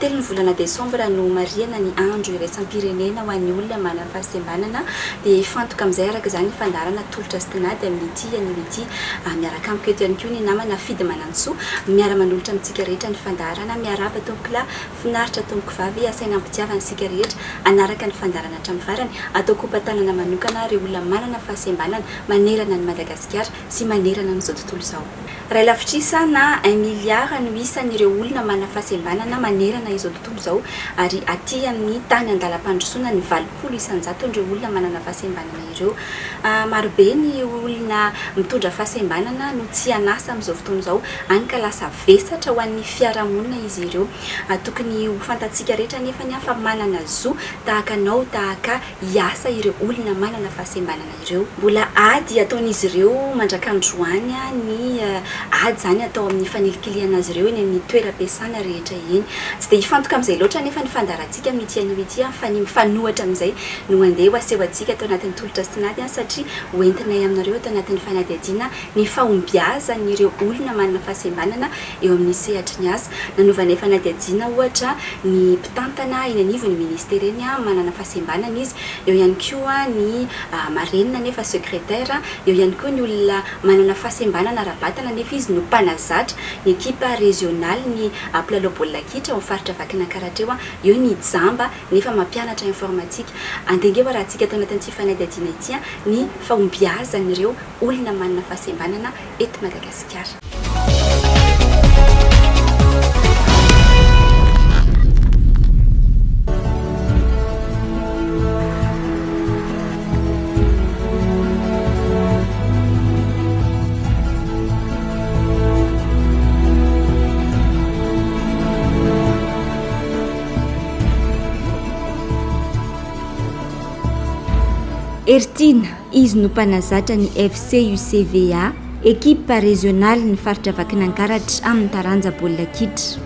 Telo ny volana Desambra no mariana ny andro iraisam-pirenena ho an'ny olona manana fahasembanana dia fantoka amin'izay araka izany ny fandarana Tolotra sy Tinady amin'ity an'ity miaraka amiko eto ihany koa ny namana Fidy Manantsoa miara-manolotra amintsika rehetra ny fandarana miaraba tompoko lahy finaritra tompoko vavy asaina ampitiavana isika rehetra anaraka ny fandarana hatramin'ny farany atao kompatanana manokana ireo olona manana fahasembanana manerana ny Madagasikara sy manerana n'izao tontolo izao. Ray lafitrisa na 1 milliard no isan'ireo olona manana fahasembanana manerana izao tontolo izao ary aty amin'ny tany andalam-pandrosoana ny 80 isanjato ireo olona manana fahasembanana ireo. Marobe ny olona mitondra fahasembanana no tsy anasa amin'izao fotoana izao any ka lasa vesatra ho an'ny fiarahamonina izy ireo. Tokony ho fantatsika rehetra nefa ny fa manana zo tahaka anao tahaka hiasa ireo olona manana fahasembanana ireo. Mbola ady ataon'izy ireo mandrakandroany ny ady zany atao amin'ny fanelikiliana azy ireo eny amin'ny toeram-piasana rehetra eny. Tsy dia hifantoka amin'izay loatra nefa ny fandarantsika amin'ity an'ity fa ny mifanohatra amin'izay no andeha ho asehoantsika atao anatin'ny Tolotra sy Tinady satria hoentinay aminareo atao anatin'ny fanadihadiana ny fahombiazan'ireo olona manana fahasembanana eo amin'ny Sehatry ny asa. Nanaovanay fanadihadiana ohatra ny mpitantana eny anivon'ny ministera eny manana fahasembanana izy, eo ihany koa ny marenina nefa secrétaire, eo ihany koa ny olona manana fahasembanana rabatana nefa izy no mpanazatra ny ekipa régionale ny mpilalao baolina kitra ao faritra Vakinankaratra eo ny jamba nefa mampianatra informatique. Andengeo raha antsika atao anatin'ity fanadihadiana ity ny fahombiazan'ireo olona manana fahasembanana eto Madagasikara. Ertina, izy no mpanazatra ny FCUCVA, ekipa régionale ny faritra Vakinankaratra amin'ny taranja baolina kitra.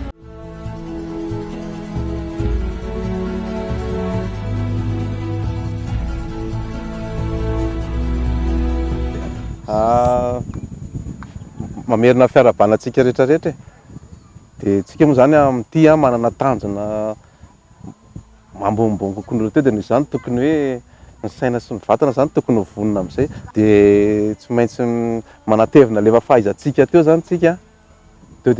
Mamerina fiarabanantsika rehetrarehetra dia tsika moa zany amin'ity manana tanjona mambombombo kokoa teo dia noho izany tokony hoe ny saina sy ny vatana zany tokony ho vonona amin'izay dia tsy maintsy manatevina lefa fahaizantsika teo zany tsika 2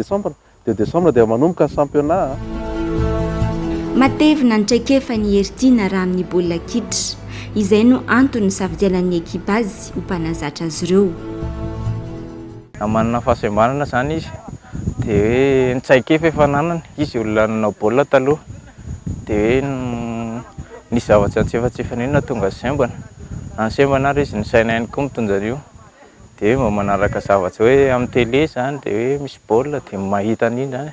Desambra dia manomboka ny championnat. Matevina ny traikefan'ny Ertina raha amin'ny baolina kitra, izay no antony safidianan'ny ekipa azy ho mpanazatra azy ireo. Manana fahasembanana zany izy dia hoe ny tsaikefa efa nanany izy olona nanao baolina taloha dia hoe nisy zavatsy antsefatsefan'iny tonga Sembana. Any Sembana ary izy ny sainainy koa mitondra an'io dia mba manaraka zavatsy hoe amin'ny télé zany dia hoe misy baolina dia mahita an'iny zany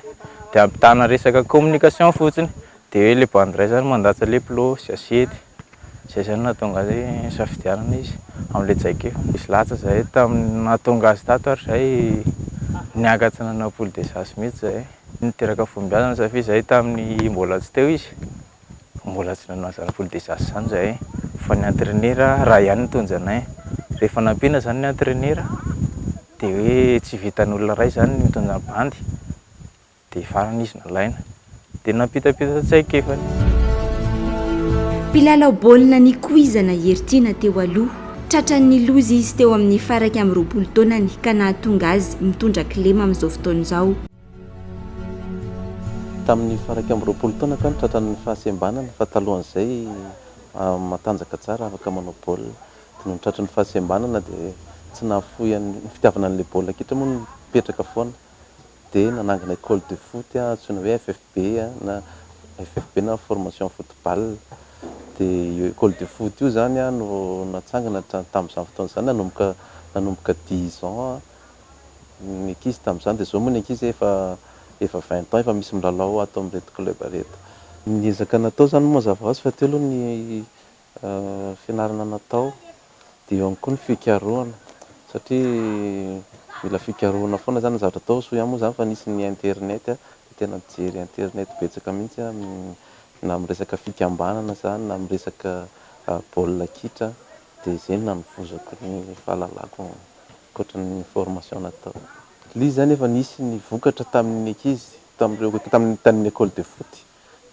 dia ampitana resaka communication fotsiny dia hoe le bandray zany mandatsa le plo sy asiety zay zany nahatonga hoe safidianana izy amin'ilay tsaikefa. Misy latsa zay tamin'ny nahatonga azy tato ary zay niakatsy nanao poule des as mihitsy zay niteraka fahombiazana satria zay tamin'ny mbola tsy teo izy mbola tsy nanao zany poule des as zany zay fa ny entraîneur raha ihany nitonja anay rehefa nampiana zany ny entraîneur dia hoe tsy vitan'olona ray zany mitondra bandy dia farany izy nalaina dia nampitapita tsaikefany. Mpilalao baolina ny kuizana Ertina teo aloha, tratran'ny lozy izy teo amin'ny faraka amin'ny 20 taonany ka nahatonga azy mitondra kilema amin'izao fotoana izao. Tamin'ny faraka amin'ny 20 taona ka tratran'ny fahasembanana fa talohan'izay matanjaka tsara afaka manao baolina dia no tratran'ny fahasembanana dia tsy nahafoy ny fitiavana an'ilay baolina kitra moa nipetraka foana dia nanangana école de foot antsoina hoe FFB na FFB na formation football. Dia io école de foot io zany no natsangana tamin'izany fotoana izany nanomboka 10 ans ny ankizy tamin'izany dia zao moa ny ankizy efa 20 ans efa misy milalao atao amin'ireto club reto. Ny ezaka natao zany moa mazava hoazy fa teo aloha ny fianarana natao dia eo ihany koa ny fikarohana satria mila fikarohana foana zany zavatra atao so ihany moa zany fa nisy ny internet dia tena mijery internet betsaka mihitsy na amin'ny resaka fikambanana zany na amin'ny resaka baolina kitra dia izay no nanovozako ny fahalalako ankoatran'ny formation natao. Ilay zany efa nisy ny vokatra tamin'ny ankizy tamin'ny école de foot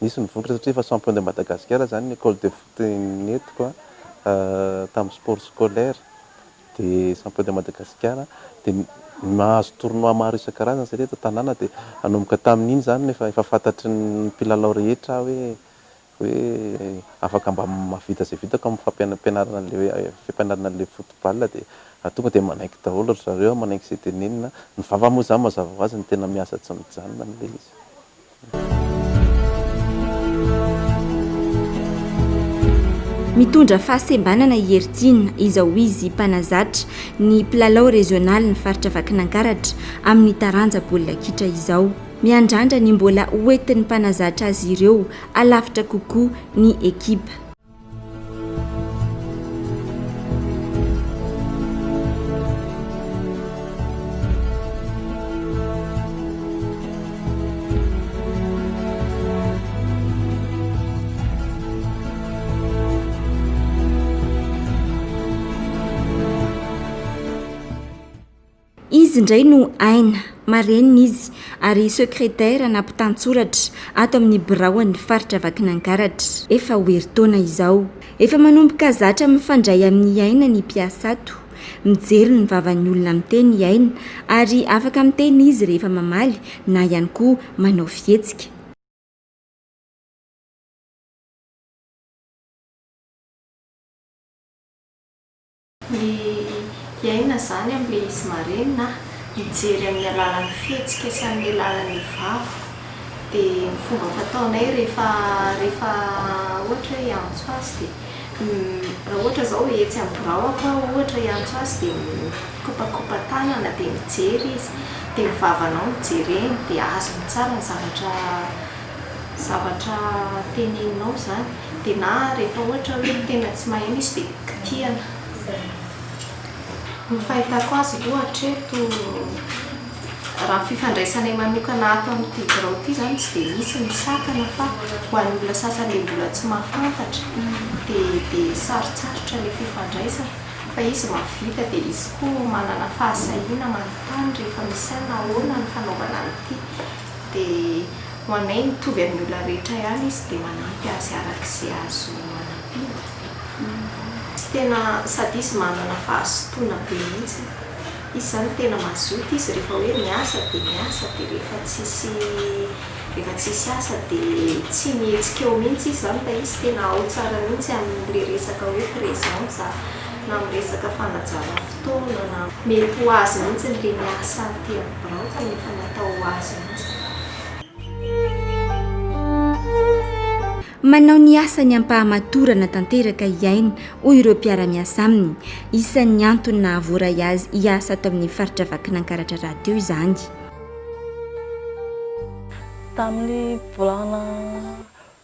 nisy nivokatra satria efa champion de Madagascar zany ny école de foot netiko tamin'ny sport scolaire de champion de Madagascar de mahazo tournoi maro isan-karazany satria eto tanàna de anomboka tamin'iny zany efa fantatry ny mpilalao rehetra hoe afaka mba mavita zay vitako amin'ny fampianarana le football de tonga de manaiky daholo ry zareo manaiky izay tenenina ny vava moa zany mazava ho azy ny tena miasa tsy mijanona n'le izy. Mitondra fahasembanana Hertine izao izy mpanazatra ny mpilalao régional ny faritra Vakinankaratra amin'ny taranja baolina kitra izao. Miandrandra ny mbola hoentin'ny mpanazatra azy ireo alavitra kokoa ny ekipa. Izy indray no aina marenina izy ary secrétaire nampitantsoratra ato amin'ny biraon'ny faritra Vakinankaratra. Efa hoeritaona izao. Efa manomboka zatra mifandray amin'ny aina ny mpiasa ato. Mijery ny vavan'ny olona miteny aina ary afaka miteny izy rehefa mamaly na ihany koa manao fihetsika. Iaina zany amin'ilay izy marenina mijery amin'ny alalan'ny fihetsika sy amin'ny alalan'ny vava dia ny fomba fataonay rehefa ohatra hoe hiantso azy dia raha ohatra zao hetsy amin'ny biraoko ohatra hiantso azy dia kopakopa tanana dia mijery izy dia ny vavanao mijereny dia azony tsara ny zavatra teneninao zany dia na rehefa ohatra hoe tena tsy maheno izy dia kitihana. Ny fahitako azy aloha hatreto raha fifandraisanay manokana ato amin'ity birao ity zany tsy dia misy ny sakana fa ho an'ny olona sasany mbola tsy mahafantatra dia sarotsarotra ilay fifandraisana fa izy mahavita dia izy koa manana fahasahiana manontany rehefa misy any ahoana ny fanaovana an'ity dia ho anay mitovy amin'ny olona rehetra ihany izy dia manampy azy arak'izay azo manampiana. Tena sady izy manana fahasotoana be mihitsy. Izy zany tena mazoto izy rehefa hoe miasa dia rehefa tsisy asa dia tsy mihetsika eo mihitsy izy zany fa izy tena ao tsara mihitsy amin'ilay resaka hoe présence na amin'ny resaka fanajana fotoana na mety ho azy mihitsy n'ilay miasa aty amin'ny birao tena efa natao ho azy mihitsy. Manao ny asany ampahamatorana tanteraka iaina hoy ireo mpiara-miasa aminy. Isan'ny antony nahavoray azy hiasa ato amin'ny faritra Vakinankaratra raha teo izany. Tamin'ny volana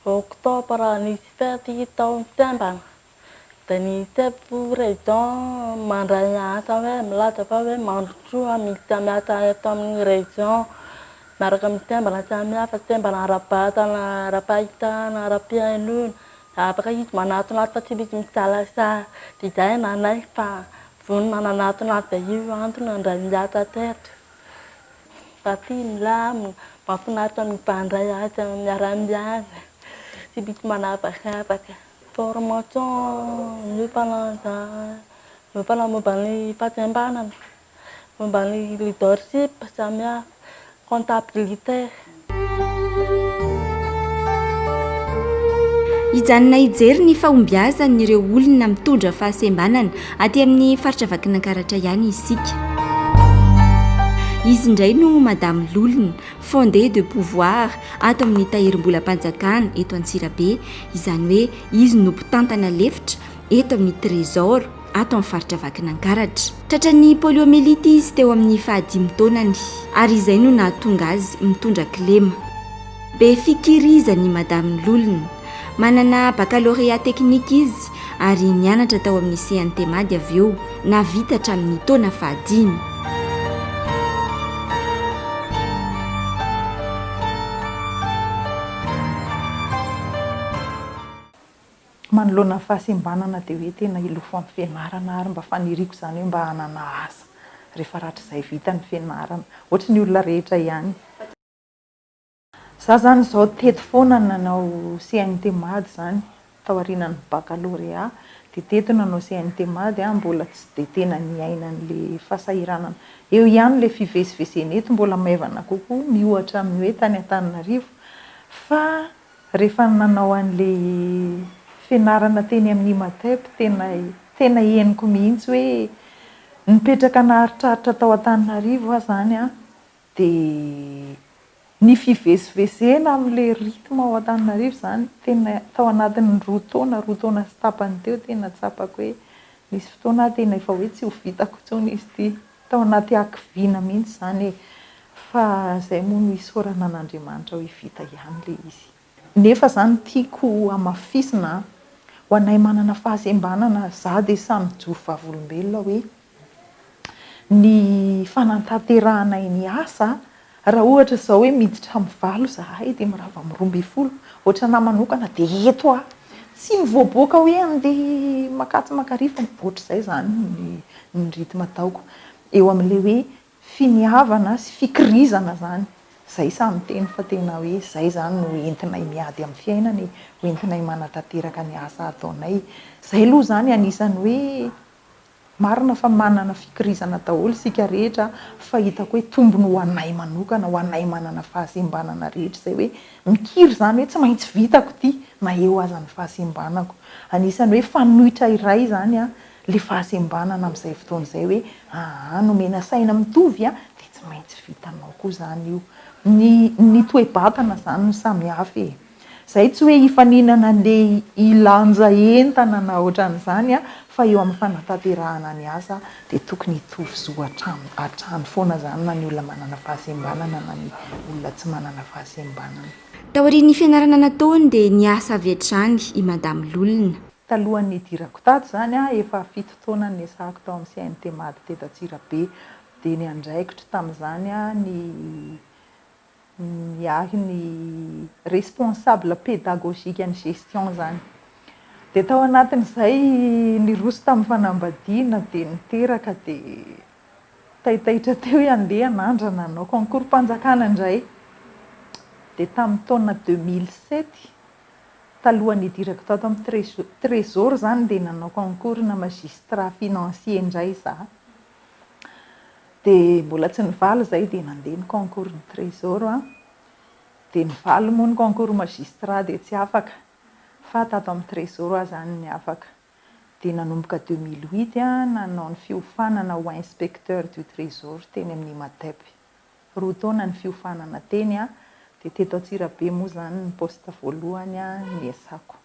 oktobra nisy fety tao Sembana dia ny chef-région mandray asa hoe milaza fa hoe mandrosoa misy miasa eto amin'ny région miaraka amin'ny Sembana samihafa Sembana ara-batana, ara-pahitana, ara-piainona afaka izy manatonato fa tsy misy misalasala dia izay nanay fa vonona nanatonato dia io antony andray miasa teto fa tia milamina mahafinaritra mipandray asa miara-miasa tsy misy manapakapaka. Formation nofana momba ny fahasembanana, momba ny leadership samihafa, comptabilité. Hijanona hijery ny fahombiazan'ireo olona mitondra fahasembanana aty amin'ny faritra Vakinankaratra ihany isika. Izy indray no Madame Lolona, fondée de pouvoir ato amin'ny tahirim-bola-panjakana eto Antsirabe, izany hoe izy no mpitantana lefitra eto amin'ny trésor ato amin'ny faritra Vakinankaratra. Tratran'ny poliomyélite izy teo amin'ny 15 taonany ary izay no nahatonga azy mitondra kilema. Be fikirizany Madame Lolona. Manana baccalauréat technique izy ary nianatra tao amin'ny Tinady avy eo navita hatramin'ny taona 15. Manoloana fahasembanana dia hoe tena ilofo amin'ny fianarana ary mba faniriako izany hoe mba hanana asa rehefa rahatrizay vita ny fianarana ohatry ny olona rehetra ihany. Za zany zao teto foana nanao CNT mady zany tao aorianan'ny baccalauréat, de teto nanao CNT mady mbola tsy de tena niaina an'le fahasahiranana. Eo ihany le fivezivezena eto mbola maivana kokoa miohatra amin'ny hoe tany Antananarivo, fa rehefa nanao an'le fianarana teny amin'ny Imatep tena henoko mihitsy hoe nipetraka naharitraritra tao Antananarivo aho zany de ny fivezivezena amin'le rythme ao Antananarivo zany tena tao anatin'ny roa taona sy tapany teo tena tsapako hoe nisy fotoana tena efa hoe tsy ho vitako intsony izy ity, tao anaty hakiviana mihitsy zany fa zay moa no isaorana an'Andriamanitra hoe vita ihany le izy. Nefa zany tiako amafisina ho anay manana fahasembanana za de samy jory vavolombelona hoe ny fanantanteranay ny asa raha ohatra zao hoe miditra amin'ny valo zahay de mirava amin'ny 12 ohatra na manokana de eto tsy mivoaboaka hoe andeha makatsy makarifa ohatr'izay zany ny rythme ataoko eo amin'le hoe finiavana sy fikirizana zany zay samy teny fa tena hoe zay zany no entinay miady amin'ny fiainany, entinay manatanteraka ny asa ataonay. Zay aloha zany anisany hoe marina fa manana fikirizana daholo isika rehetra fa hitako hoe tombony ho anay manokana, ho anay manana fahasembanana rehetra zay hoe mikiry zany hoe tsy maintsy vitako ity na eo aza ny fahasembanako. Anisany hoe fanohitra iray zany le fahasembanana amin'izay fotoan'izay hoe nomena saina mitovy de tsy maintsy vitanao koa zany io. Ny toe-batana zany no samy hafa e. Zay tsy hoe hifaninana le ilanja entana na ohatran'izany fa eo amin'ny fanatanterahana ny asa de tokony hitovy zo hatrany foana zany na ny olona manana fahasembanana na ny olona tsy manana fahasembanana. Taorian'ny fianarana nataony dia niasa avy hatrany i Madame Lolona. Talohan'ny idirako tato zany efa 7 taona ny niasako tao amin'ny CNT mady teto Antsirabe, de ny andraikitra tamin'izany niahy ny responsable pédagogique and gestion zany. De tao anatin'izay niroso tamin'ny fanambadiana de niteraka de taitaitra teo hoe andeha hanandrana nanao concours mpanjakana indray. De tamin'ny taona 2007 talohan'ny idirako tato amin'ny trésor zany de nanao concours na magistrat financier indray za. De mbola tsy nivaly zay de nandeha ny concours ny trésor de nivaly moa ny concours magistrat de tsy afaka fa tato amin'ny trésor zany ny afaka. De nanomboka 2008 nanao ny fiofanana ho inspecteur du trésor teny amin'ny Imatep. 2 taona ny fiofanana teny de teto Antsirabe moa zany ny poste voalohany niasako.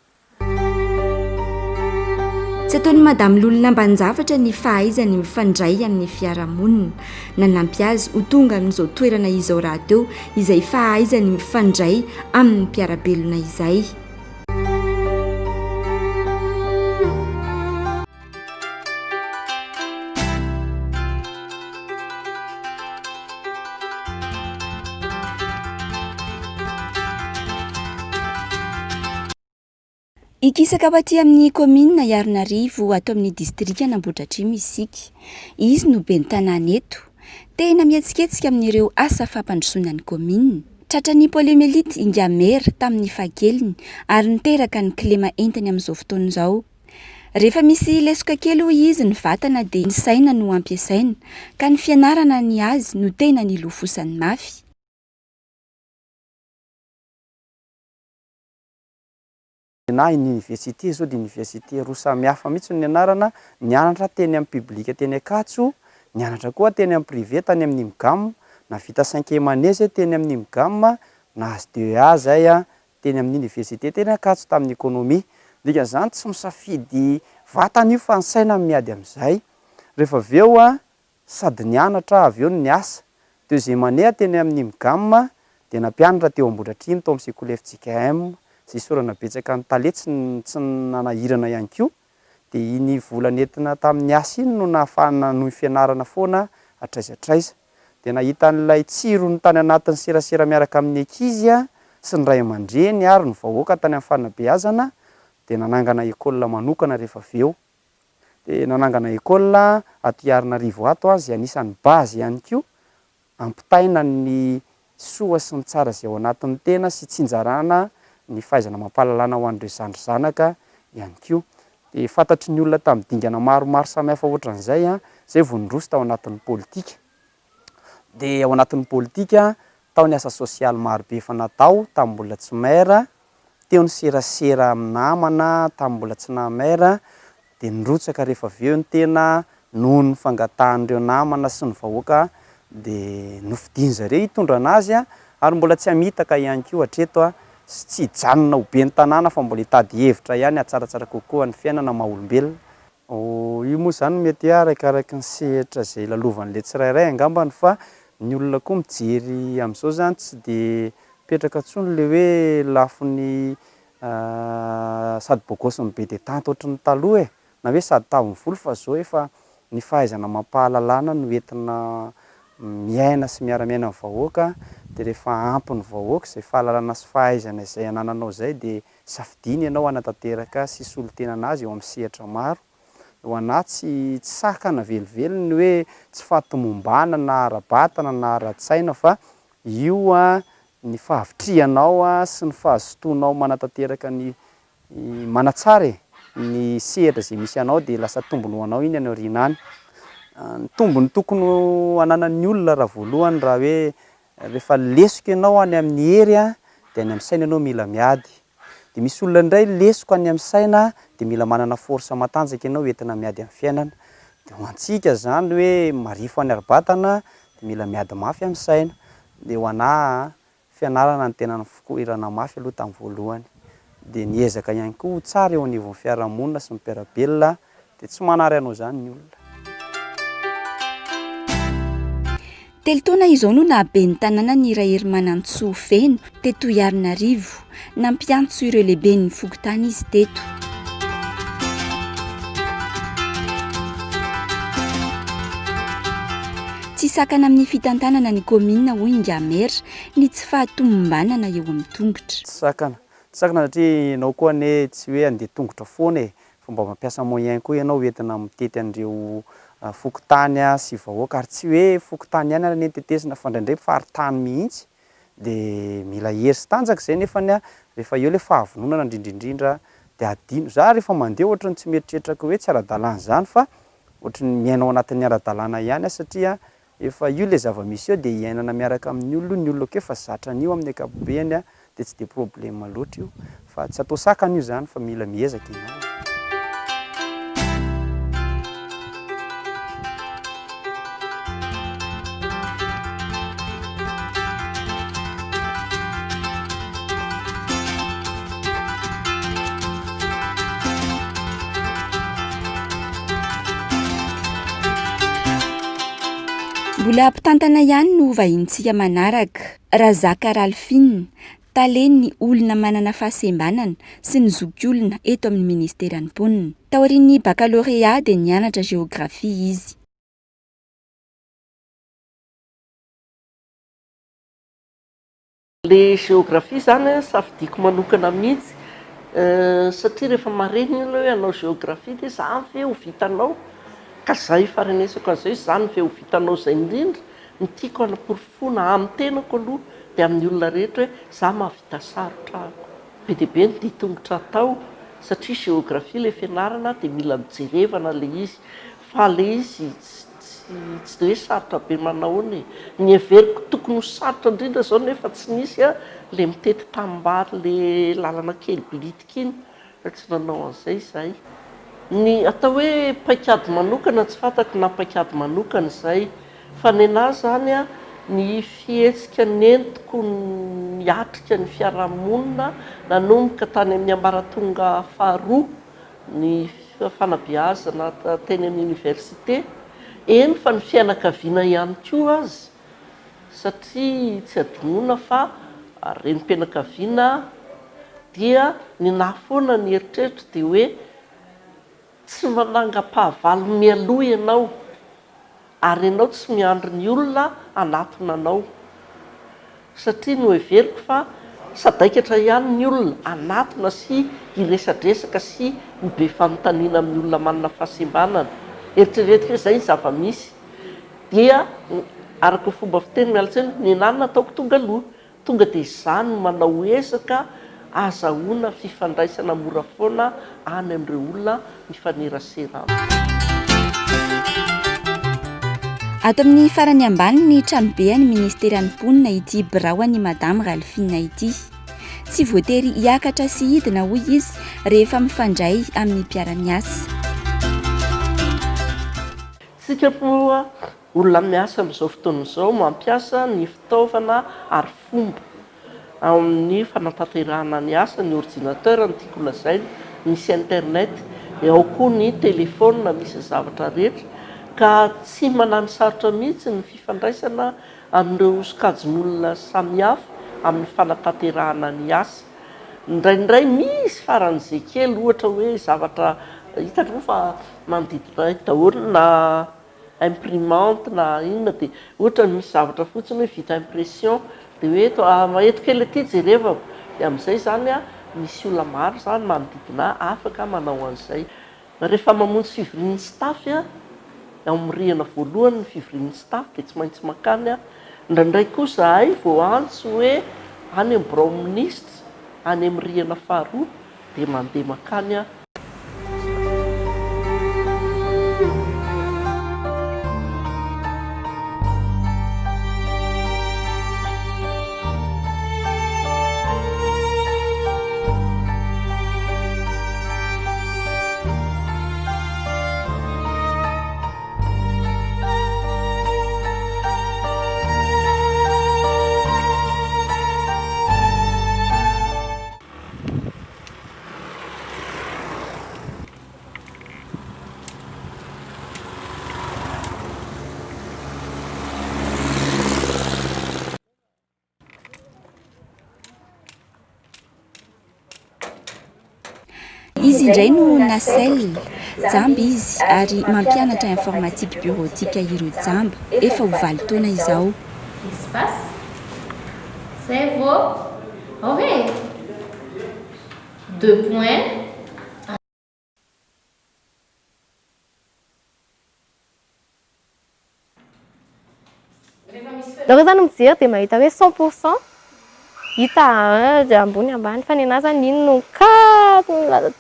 Tsy ataon'i Madame Lolona mbanjavatra ny fahaizany mifandray amin'ny fiarahamonina, nanampy azy ho tonga amin'izao toerana izao raha teo izay fahaizany mifandray amin'ny mpiarabelona izay. Ikisaka aty amin'ny commune Iarnarivo ato amin'ny distrika Nambohidratrimo isika. Izy no ben'ny tanàna eto. Tena mihetsiketsika amin'ireo asa fampandrosoana ny commune. Tratran'ny poliomelite ingamera tamin'ny fahakeliny ary niteraka ny kilema entiny amin'izao fotoana izao. Rehefa misy lesoka kely hoy izy ny vatana dia ny saina no ampiasaina ka ny fianarana ny azy no tena ny lofosany mafy. Na ny université zao de université roa samihafa mihitsy ny anarana, nianatra teny amin'ny public teny Ankatso, nianatra koa teny amin'ny privé tany amin'ny IMGAM, na vita 5e année zay teny amin'ny IMGAM, na SDEA zay teny amin'ny université teny Ankatso tamin'ny économie. Dika zany tsy misafidy vatana io fa ny saina miady amin'izay. Rehefa avy eo sady nianatra avy eo ny asa. 2e année teny amin'ny IMGAM de nampianatra teo Ambohidratrimo tao amin'ny sekoly FJKM. Sorana betsaka ny taletsy tsy nanahirana ihany koa de iny vola nentina tamin'ny asa iny no nahafahana noho fianarana foana atraizatraiza de nahita an'ilay tsiro ny tany anatin'ny serasera miaraka amin'ny ankizy sy ny ray aman-dreny ary ny vahoaka tany amin'ny Fahombiazana de nanangana école manokana rehefa avy eo de nanangana école ato Iarnarivo ato izay anisan'ny base ihany koa ampitaina ny soa sy ny tsara zay ao anatin'ny tena sy tsinjarana ny fahaizana mampahalalana ho an'ireo zandrizanaka ihany koa. De fantatry ny olona tamin'ny dingana maromaro samihafa ohatran'izay zay vao nindroso tao anatin'ny politika. De ao anatin'ny politika tao ny asa sosialy marobe efa natao tamin'ny mbola tsy maire, teo ny serasera amin'ny namana tamin'ny mbola tsy namaire, de nirotsaka rehefa avy eo ny tena noho ny fangatahan'ireo namana sy ny vahoaka de nofidiny zareo hitondra anazy ary mbola tsy hamitaka ihany koa hatreto sy tsy hijanona ho be ny tanàna fa mbola hitady hevitra ihany hatsaratsara kokoa ny fiainana maha-olombelona. Io moa zany mety arakaraka ny sehatra zay lalovan'le tsirairay angambany fa ny olona koa mijery amin'izao zany tsy de petraka intsony le hoe lafiny sady bôgôsiny be detente ohatry ny taloha na hoe sady taviny volo fa zao efa ny fahaizana mampahalalana no entina miaina sy miara-miaina amin'ny vahoaka de rehefa ampy ny vahoaka zay fahalalana sy fahaizana izay anananao zay de safidiny ianao hanatanteraka sy solotena anazy eo amin'ny sehatra maro. Ho anahy tsy sakana velively ny hoe tsy fahatomombana na ara-batana na ara-tsaina fa io ny fahavitrianao sy ny fahazotoanao manatanteraka ny manatsara ny sehatra zay misy anao de lasa tombony ho anao iny any aoriana any. Ny tombony tokony ananan'ny olona raha voalohany raha hoe rehefa lesika ianao any amin'ny hery de any amin'ny saina ianao mila miady. De misy olona indray lesoko any amin'ny saina de mila manana force matanjaka ianao entina miady amin'ny fiainana. De ho antsika zany hoe marifo any ara-batana de mila miady mafy amin'ny saina. De ho anahy fianarana ny tena fokoirana mafy aloha tamin'ny voalohany. De niezaka ihany koa ho tsara eo anivon'ny fiarahamonina sy ny mpiarabelona de tsy manary anao zany ny olona. Telo taona izao no nahabe ny tanàna ny Rahery Manantsoa Feno teto Ianararivo, nampiantso ireo lehibe ny fokontany izy teto. Tsy sakana amin'ny fitantanana ny komina hoy Ngamera ny tsy fahatomombanana eo amin'ny tongotra. Tsy sakana satria ianao koa ane tsy hoe andeha tongotra foana fa mba mampiasa moyen koa ianao entina mitety an'ireo fokotany sy vahoaka ary tsy hoe fokotany ihany any tetesina fa indraindray faritany mihitsy de mila hery sy tanjaka zay nefany rehefa eo le fahavononana indrindraindrindra de adino. Za rehefa mandeha ohatrany tsy mieritreritra hoe tsy ara-dalàna zany fa ohatrany miainao anatin'ny ara-dalàna ihany satria efa io le zava-misy eo de iainana miaraka amin'ny olona keo fa zatra an'io amin'ny ankapobeny de tsy de problème loatra io fa tsy atao sakana io zany fa mila miezaka ianao. Mbola ampitantana ihany no vahintsika manaraka Razaka Ralphine, talen'ny olona manana fahasembanana sy ny zokiolona eto amin'ny ministeran'ny mponina. Taorian'ny baccalauréat de nianatra géographie izy. Le géographie zany safidiko manokana mihitsy satria rehefa mareny hoe anao géographie de zany ve ho vitanao ka zay faranesako an'izay zany ve ho vitanao zay indrindra ny tiako anaporofona amin'ny tenako aloha de amin'ny olona rehetra hoe za mahavita sarotra be dia be ny ditongotra atao satria géographie le fianarana de mila mijerevana le izy fa le izy tsy de hoe sarotra be manaony ny everiko tokony ho sarotra indrindra zao nefa tsy nisy le mitety tambary le lalana kely bilitika iny tsy nanao an'izay zay. Ny atao hoe paikady manokana tsy fantako na paikady manokana zay fa ny anahy zany ny fihetsika nentiko miatrika ny fiarahamonina nanomboka tany amin'ny ambaratonga faharoa ny fanabeazana teny amin'ny université eny fa ny fianakaviana ihany koa azy satria tsy adinoina fa renim-pianakaviana dia ny nahy foana ny eritreritra dia hoe tsy manangam-pahavalo mialoha ianao ary ianao tsy miandry ny olona anatona anao satria no everiko fa sadaikatra ihany ny olona anatona sy hiresadresaka sy mibe fanontaniana amin'ny olona manana fahasembanana. Eritreretika hoe zay ny zava-misy dia araka fomba fiteny mialatsiny ny nanina ataoko tonga aloha tonga dia izany manao esaka azahoana fifandraisana mora foana any amin'ireo olona mifaneraserana. Ato amin'ny farany ambany ny tranobeany ministera ny mponina ity birao any madame Ralphine ity. Tsy voatery hiakatra sy hidina hoy izy rehefa mifandray amin'ny mpiara-miasa. Tsika moa olona miasa amin'izao fotoana izao mampiasa ny fitaovana ary fomba amin'ny fanatanterahana ny asa, ny ordinateur ny tiako lazaina, misy internet, ao koa ny telefona misy zavatra rehetra ka tsy manano sarotra mihitsy ny fifandraisana amin'ireo sokajin'olona samihafa amin'ny fanatanterahana ny asa. Indraindray misy faran'izay kely ohatra hoe zavatra hitako fa manodidina daholo na imprimante na inona dia ohatra misy zavatra fotsiny hoe vita impression dia hoe maheto kely aty jerevako dia amin'izay zany misy olona maro zany manodidina afaka manao an'izay. Rehefa mamonjy fivorian'ny staff amin'ny rihana voalohany ny fivorian'ny staff dia tsy maintsy makany indraindray koa zahay vao antso hoe any amin'ny bureau ministre any amin'ny rihana faharoa dia mandeha makany Izy indray no nasel jamba izy ary mampianatra informatique bureautique ireo jamba efa ho 8 taona izao. Espace. C'est beau. Ok. 2 points. Raha zany mijery dia mahita hoe 100% hita ambony ambany fa ny anazy zany ino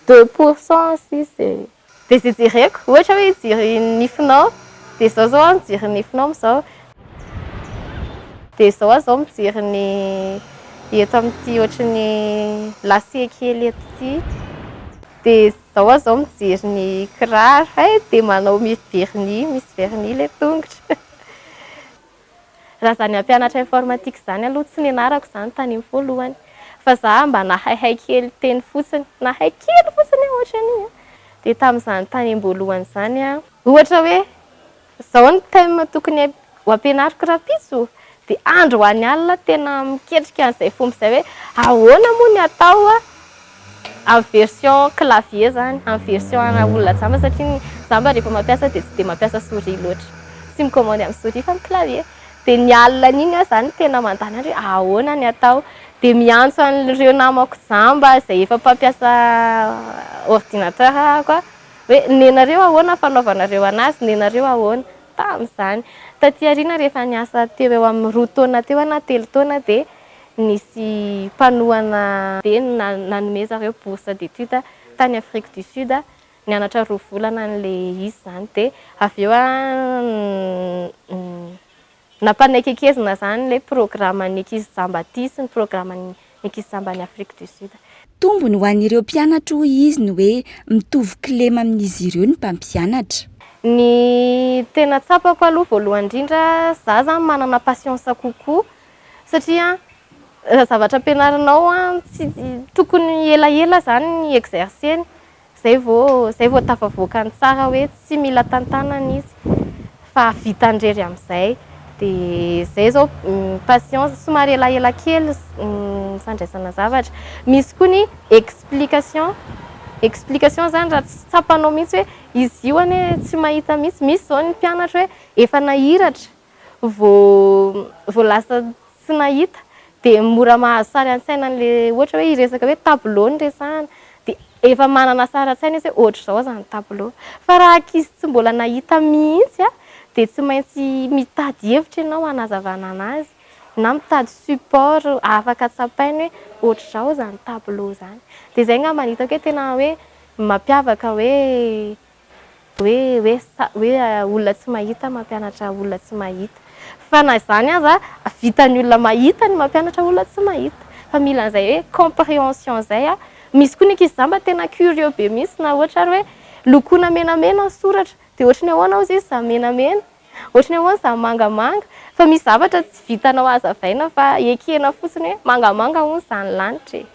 2% si dia zay jereko ohatra hoe hijery nifinao dia zao mijery nifinao amin'izao dia zao mijery ny eto amin'ity ohatra ny lase kely eto ity dia zao mijery ny kiraro dia manao misy vernis ilay tongotra. Raha zany ampianatra informatique zany aloha tsy nianarako zany tany amin'ny voalohany fa za mba nahay kely teny fotsiny ohatra an'iny dia tamin'izany tany am-boalohany zany ohatra hoe zao ny thème tokony ho ampianariko rapitso dia andro ho any alina tena miketrika an'izay fomba izay hoe ahoana moa ny atao amin'ny version clavier zany amin'ny version ana olona jamba satria jamba rehefa mampiasa dia tsy dia mampiasa souris loatra tsy mikomandy amin'ny souris fa amin'ny clavier. Dia ny alina iny zany tena mandany hoe ahoana ny atao dia miantso an'ireo namako jamba izay efa mpampiasa ordinateur koa hoe nenareo ahoana fanaovanareo anazy, nenareo ahoana tamin'izany. Taty aoriana rehefa niasa teo eo amin'ny 2 taona teo na 3 taona dia nisy mpanohana dia nanome zareo bourse d'études tany Afrique du Sud nianatra 2 volana an'ilay izy zany dia avy eo nampanaiky-kezina zany ilay programme ny ankizy jamba ty sy ny programme ny ankizy jamba ny Afrique du Sud. Tombony ho an'ireo mpianatra hoy izy ny hoe mitovy kilema amin'izy ireo ny mpampianatra. Ny tena tsapako aloha voalohany indrindra za zany manana patience kokoa satria zavatra ampianaranao tsy tokony elaela zany ny exerceny zay vao tafavoakany tsara hoe tsy mila tantanana izy fa vitandrery amin'izay. Dia zay zao patience somary elaela kely fandraisana zavatra. Misy koa ny explication zany raha tsy tsapanao mihitsy hoe izy io anie tsy mahita mihitsy. Misy zao ny mpianatra hoe efa nahiratra vao lasa tsy nahita dia mora mahazo sary an-tsaina an'ilay ohatra hoe hiresaka hoe tableau ny resahana dia efa manana sary an-tsaina izy hoe ohatra izao zany tableau fa raha ankizy tsy mbola nahita mihitsy dia tsy maintsy mitady hevitra ianao hanazavana anazy na mitady support afaka tsapainy hoe ohatr'izao zany tableau zany. Dia izay ngamba ny hitako hoe tena hoe mampiavaka hoe olona tsy mahita mampianatra olona tsy mahita. Fa na izany aza vitan'ny olona mahita ny mampianatra olona tsy mahita. Fa mila an'izay hoe compréhension zay a. Misy koa ny ankizy zany mba tena curieux be mihitsy na ohatra hoe lokoina menamena ny soratra dia ohatra ny ahoana izy za menamena, ohatra ny ahoana za mangamanga, fa misy zavatra tsy vitanao hazavaina fa ekena fotsiny hoe mangamanga hono zany lanitra e.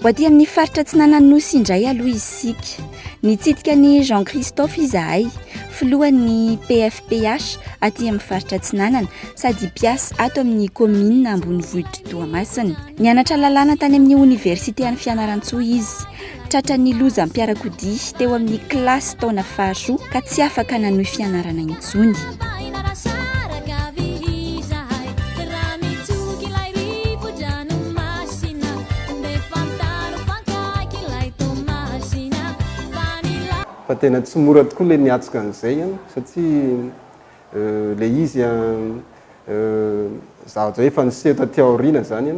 Aty amin'ny faritra Tsinanana Nosy indray aloha isika. Nitsidika ny Jean Christophe izahay, filohan'ny PFPH aty amin'ny faritra Tsinanana sady mpiasa ato amin'ny commune Ambonivohitra Toamasina. Nianatra lalàna tany amin'ny université any Fianarantsoa izy. Tratran'ny loza mpiarakodia teo amin'ny kilasy taona faharoa ka tsy afaka nanohy fianarana intsony. Fa tena tsy mora tokoa ilay niatsika an'izay satria ilay izy zavatra hoe efa niseho taty aoriana zany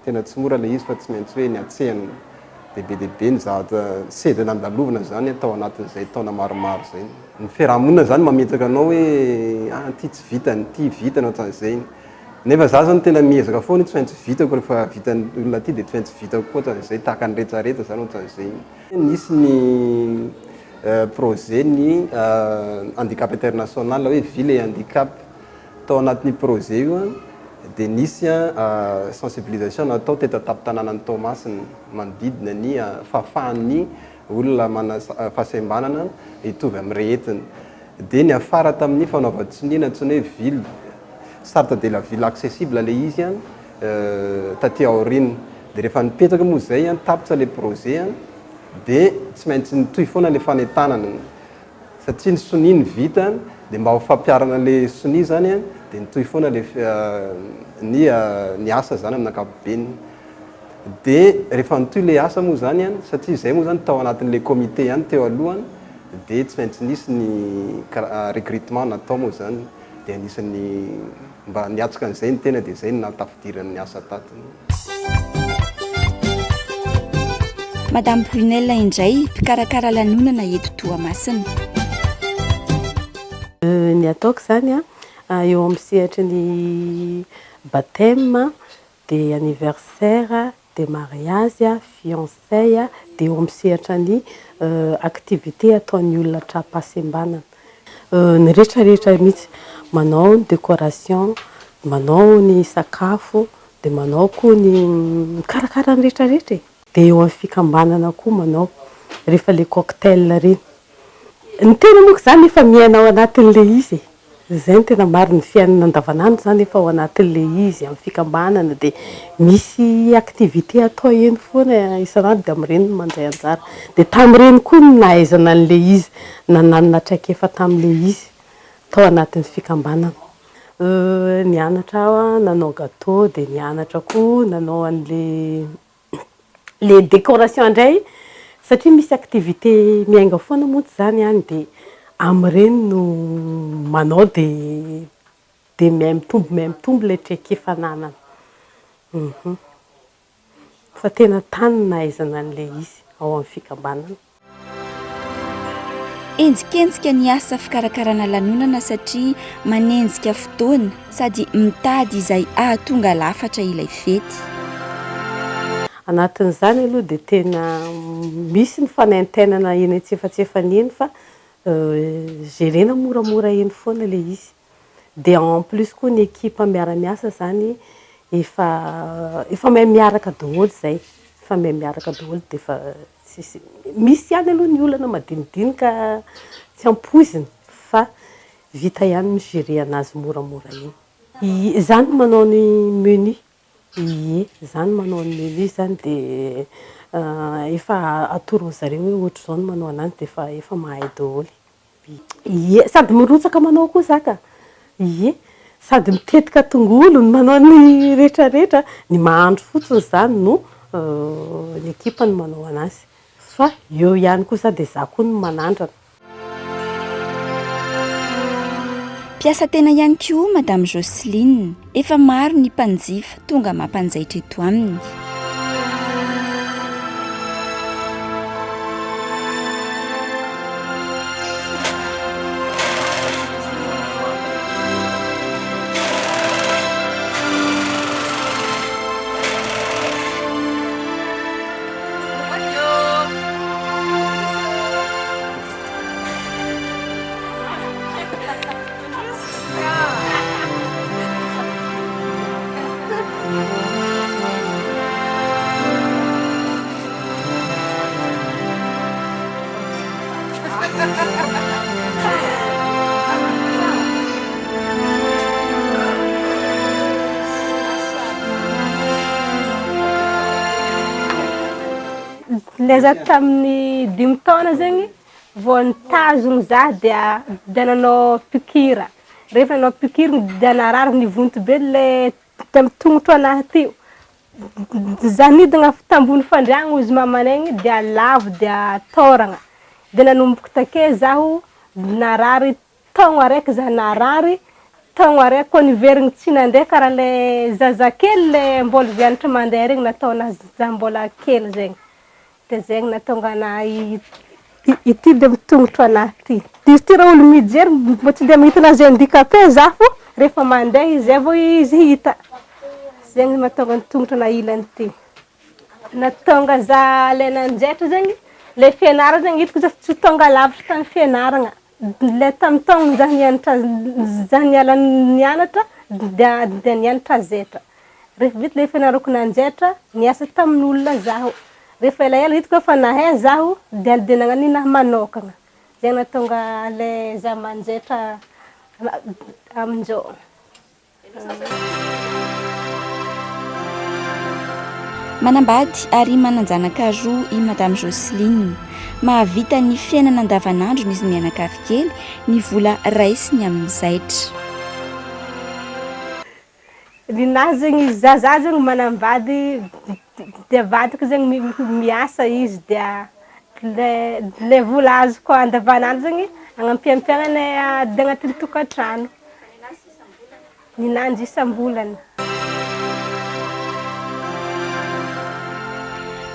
tena tsy mora ilay izy fa tsy maintsy hoe niatsehana dehibe ny zavatra seza nandalovana zany atao anatin'izay taona maromaro zay. Ny fiarahamonina zany mametaka anao hoe ty tsy vitany, ty vitany ohatran'izay. Nefa za zany tena miezaka foana tsy maintsy vitako rehefa vitan'ny olona ty dia tsy maintsy vitako koa ohatran'izay tahaka ny rehetrarehetra zany ohatran'izay. Nisy ny projet ny handicap international hoe ville et handicap tao anatin'ny projet io dia nisy sensibilisation natao teto an-tampon-tanànan'ny Toamasina manodidina ny fahafahan'ny olona mana fahasembanana hitovy amin'ny rehetina. Dia ny afara tamin'ny fanaovan-tsoniana antsoina hoe ville sarta de la ville accessible ilay izy taty aoriana. Dia rehefa nipetraka moa izay tapitra ilay projet dia tsy maintsy nitohy foana ilay fanentanana satria ny sonia ny vita dia mba ho fampiarana ilay sonia zany dia nitohy foana ny asa zany amin'ny ankapobeny. Dia rehefa nitohy ilay asa moa zany satria izay moa zany tao anatin'ilay comité ihany teo alohany dia tsy maintsy nisy ny recrutement natao moa zany dia anisan'ny mba niatsika an'izay ny tena dia izay no natafidiran'ny asa tatiny. Madame Brunel indray mpikarakara lanonana eto Toamasina. Ny ataoko zany eo amin'ny sehatra ny baptême, dia anniversaire, dia mariage, fiançailles, dia eo amin'ny sehatra ny activité ataon'ny olona trapahasembanana. Ny rehetrarehetra mihitsy manao ny décoration, manao ny sakafo, dia manao koa ny karakara ny rehetrarehetra e. Dia eo amin'ny fikambanana koa manao rehefa le cocktail reny. Ny tena moa zany efa miaina ao anatin'ilay izy izay ny tena maro ny fiainana andavanandro zany efa ao anatin'ilay izy amin'ny fikambanana dia misy activité atao eny foana isanandro dia amin'ireny no mandray anjara. Dia tamin'ireny koa no nahaizana an'ilay izy nananana traikefa tamin'ilay izy tao anatin'ny fikambanana. Nianatra nanao gâteau dia nianatra koa nanao an'ilay les décorations indray satria misy activité miainga foana moa zany dia amin'ireny no manao dia miamitombo ilay traikefa nanana. Fa tena tany nahaizana an'ilay izy ao amin'ny fikambanana. Enjikenjika ny asa fikarakarana lanonana satria manenjika fotoana sady mitady izay ahatonga lafatra ilay fety. Anatin'izany aloha dia tena misy ny fanaintainana eny antsefatsefany eny fa gérena moramora eny foana ilay izy. Dia en plus koa ny équipe miara-miasa zany efa mahay miaraka daholo izay. Efa mahay miaraka daholo dia efa misy ihany aloha ny olana madinidinika tsy ampoizina fa vita ihany migérer anazy moramora eny. Izany manao ny menu. Ie, zany manao ny menu zany dia efa atoro zareo hoe ohatra izao no manao anazy dia efa mahay daholo. Ie, sady mirotsaka manao koa zaka. Ie, sady mitetika tongolo ny manao ny rehetrarehetra, ny mahandro fotsiny zany no ny équipe ny manao anazy. fa eo ihany kosa dia za koa no manandrana. Piasa tena ihany koa Madame Jocelyne, efa maro ny mpanjifa tonga mampanjaitra eto aminy. Leza tamin'ny 5 taona zegny vao nitazogno za dia nanao pikira. Rehefa nanao pikira dia narary ny vonto be le tamin'ny tongotro anahy teo. Za nidina tambony fandriagno izy mamanay dia lavo dia tôragna. Dia nanomboka take zaho narary taogno araiky za narary. Taogno araiky koa niverigny tsy nandeha karaha le zazakely le mbola vianatra mandeha regny nataona za mbola kely zegny. Dia zegny natonga anahy ity dia mitongotro anahy ity. Izy ty raha olo mijery mbo tsy dia mahita anazy handicapé za fo rehefa mandeha izy zay vao izy hita. Zegny mahatonga nitongotro anahy ilany ity. Natonga za le nanjaitra zegny le fianarana zegny hitako za tsy tonga lavitra tamin'ny fianarana. Le tamin'ny taogno za niala nianatra dia nianatra zaitra. Rehefa vita le fianarako nanjaitra niasa tamin'olona zaho. Rehefa elaela hitako fa nahay zaho dia alidinagna ninahy manokagna. Zegny natonga le za manjaitra amin'izao. Manambady ary mananjanaka roa i Madame Jocelyne. Mahavita ny fiainana andavanandro n'izy mianakavy kely, ny vola raisiny amin'ny zaitra. Ninahy zegny za zegny manambady dia vadiko zegny miasa izy dia le vola azoko andavanandro zegny agnampiampiagnana dia agnatin'ny tokantrano. Ninandry isam-bolana.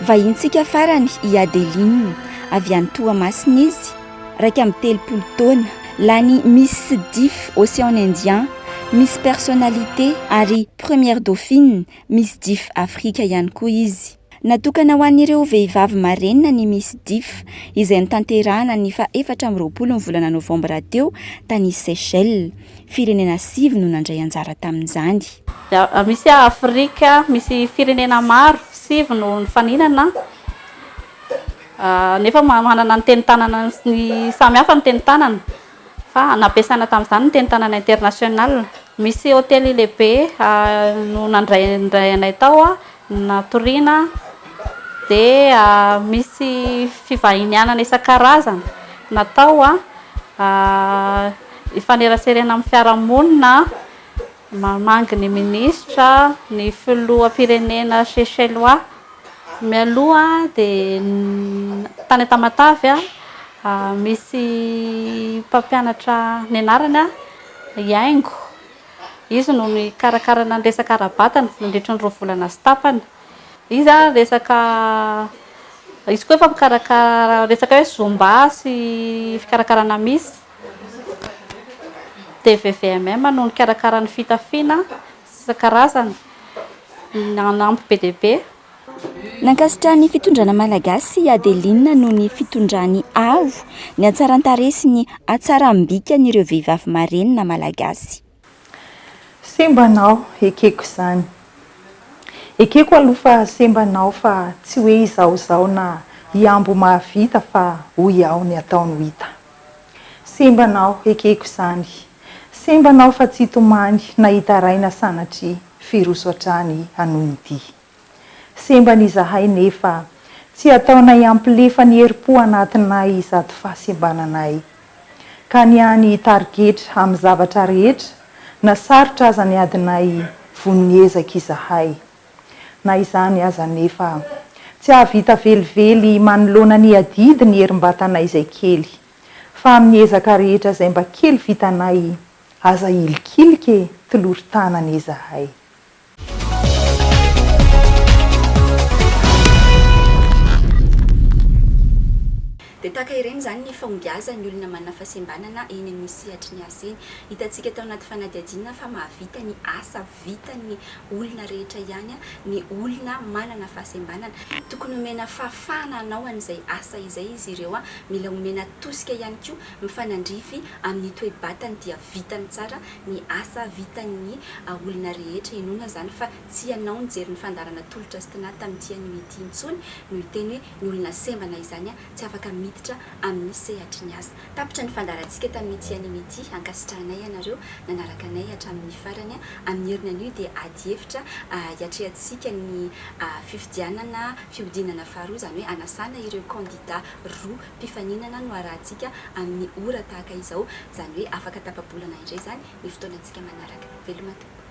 Vahintsika farany i Adeline, avy any Toamasina izy, raika amby 30 taona, lany Miss Diff Océan Indien, Miss Personnalité ary première dauphine Miss Diff Afrika ihany koa izy. Natokana ho an'ireo vehivavy marenina ny Miss Diff izay nitanterahana ny 24 ny volana Novambra teo tany Seychelles. Firenena 7 no nandray anjara tamin'izany. Misy Afrika, misy firenena maro 7 no nifaninana. Nefa manana ny teny-tanana ny samihafa ny teny-tanana fa nampiasaina tamin'izany ny teny-tanana international. Misy hôtely lehibe no nandray anay tao natoriana dia misy fivahinianana isan-karazany natao ifaneraserana amin'ny fiarahamonina mamangy ny ministra, ny filoham-pirenena Seychellois mialoha dia tany Tamatavy misy mpampianatra nianarana Iaingo. Izy no nikarakarana ny resaka ara-batana nandritra ny 2 volana sy tapany. Izy resaka izy koa efa mikarakara resaka hoe zumba sy fikarakarana misy. TVVMM no nikarakara ny fitafiana sy karazany nanampy BDB. Nankasitra ny fitondrana malagasy Adeline noho ny fitondrany avo ny atsaran-tarehy sy ny atsaram-bika n'ireo vehivavy marenina malagasy. Sembanao ekeko izany. Ekeko aloha fa sembanao fa tsy hoe izao na hiambo mahavita fa hoy aho ny ataony hita. Sembanao ekeko izany. Sembanao fa tsy tomany na hitaraina sanatry firosotrany anoiny ity. Sembany izahay nefa tsy ataonay ampilefa ny herim-po anatinay zato fahasembananay. Ka niany tarigetra amin'ny zavatra rehetra na sarotra aza ny adinay voniny ezaka izahay. Na izany aza nefa tsy ahavita velively manoloana ny adidy ny herim-batanay izay kely fa amin'ny ezaka rehetra izay mba kely vitanay aza ilikilike tolory-tanana izahay. dia tahaka ireny zany ny fahombiazan'ny olona manana fahasembanana eny amin'ny sehatry ny asa eny. Hitantsika tao anaty fanadihadiana fa mahavita ny asa vita ny olona rehetra ihany ny olona manana fahasembanana. Tokony omena fahafahana anao an'izay asa izay izy ireo mila omena tosika ihany koa mifanandrify amin'ny toe-batany dia vitany tsara ny asa vitan'ny olona rehetra. Inona zany fa tsy ianao nijery ny fandarana tolotra sy tinady tamin'ity an'ity intsony no hiteny hoe ny olona sembana izany tsy afaka miditra amin'ny sehatry ny asa. Tapitra ny fandarantsika tamin'ity an'ity ankasitrahanay ianareo nanaraka anay hatramin'ny farany amin'ny herinana anio dia ady hevitra hiatrehantsika ny fifidianana fihodinana faharoa zany hoe anasana ireo kandida roa mpifaninana no arahantsika amin'ny ora tahaka izao zany hoe afaka tapabolana indray zany ny fotoanantsika manaraka. Veloma tompoko.